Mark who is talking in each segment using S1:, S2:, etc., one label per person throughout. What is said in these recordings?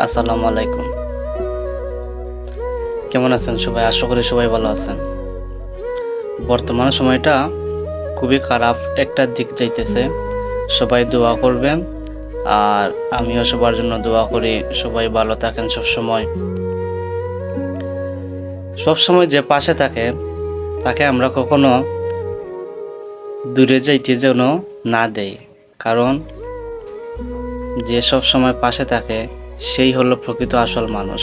S1: আসসালামু আলাইকুম। কেমন আছেন সবাই? আশা করি সবাই ভালো আছেন। বর্তমান সময়টা খুবই খারাপ একটা দিক যাইতেছে। সবাই দোয়া করবেন। আর আমিও সবার জন্য দোয়া করি। সবাই ভালো থাকেন সবসময়। সবসময় যে পাশে থাকে তাকে আমরা কখনো দূরে যাইতে যেন না দেই। কারণ যে সবসময় পাশে থাকে সেই হলো প্রকৃত আসল মানুষ।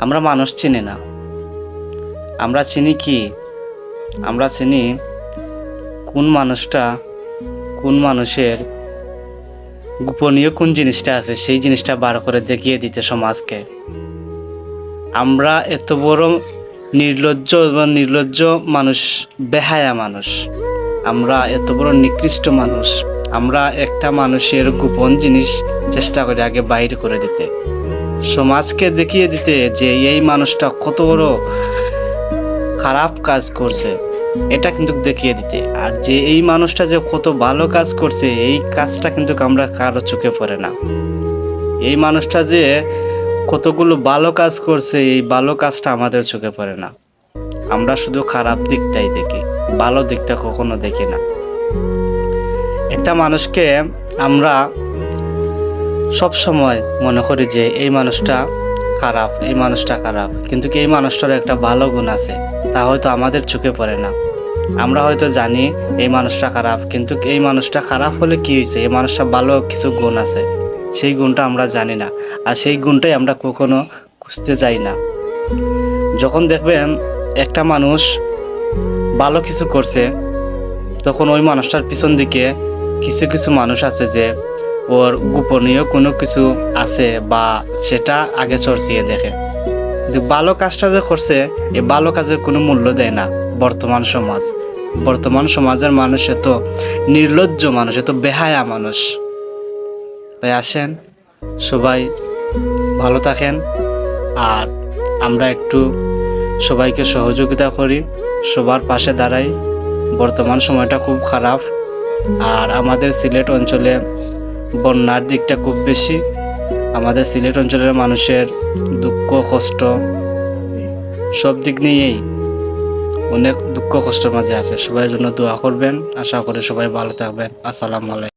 S1: আমরা মানুষ চিনি না। আমরা চিনি কি? আমরা চিনি কোন মানুষটা কোন মানুষের গোপনীয় কোন জিনিসটা আছে সেই জিনিসটা বার করে দেখিয়ে দিতে সমাজকে। আমরা এত বড় নির্লজ্জ মানুষ, বেহায়া মানুষ। আমরা এত বড় নিকৃষ্ট মানুষ। আমরা একটা মানুষের গোপন জিনিস চেষ্টা করি আগে বাইর করে দিতে, সমাজকে দেখিয়ে দিতে যে এই মানুষটা কত বড় খারাপ কাজ করছে, এটা কিন্তু দেখিয়ে দিতে। আর যে এই মানুষটা যে কত ভালো কাজ করছে এই কাজটা কিন্তু আমরা কারো চোখে পড়ে না। এই মানুষটা যে কতগুলো ভালো কাজ করছে এই ভালো কাজটা আমাদের চোখে পড়ে না। আমরা শুধু খারাপ দিকটাই দেখি, ভালো দিকটা কখনো দেখি না। একটা মানুষকে আমরা সব সময় মনে করি যে এই মানুষটা খারাপ, এই মানুষটা খারাপ, কিন্তু এই মানুষটার একটা ভালো গুণ আছে, তা হয়তো আমাদের চোখে পড়ে না। আমরা হয়তো জানি এই মানুষটা খারাপ, কিন্তু এই মানুষটা খারাপ হলে কি হয়েছে, এই মানুষটা ভালো কিছু গুণ আছে, সেই গুণটা আমরা জানি না। আর সেই গুণটাই আমরা কখনো খুঁজতে যাই না। যখন দেখবেন একটা মানুষ ভালো কিছু করছে তখন ওই মানুষটার পিছন দিকে কিছু মানুষ আছে যে ওর গোপনীয় কোনো কিছু আছে বা সেটা আগে চর্চিয়ে দেখে। কিন্তু ভালো কাজটা যে করছে এই ভালো কাজের কোনো মূল্য দেয় না বর্তমান সমাজের মানুষ এত নির্লজ্জ মানুষ, এত বেহায়া মানুষ। তাই আসেন সবাই ভালো থাকেন আর আমরা একটু সবাইকে সহযোগিতা করি, সবার পাশে দাঁড়াই। বর্তমান সময়টা খুব খারাপ। আর আমাদের সিলেট অঞ্চলে বন্যার দিকটা খুব বেশি। আমাদের সিলেট অঞ্চলের মানুষের দুঃখ কষ্ট সব দিক নিয়েই অনেক দুঃখ কষ্টের মাঝে আছে। সবার জন্য দোয়া করবেন। আশা করি সবাই ভালো থাকবেন। আসসালামু আলাইকুম।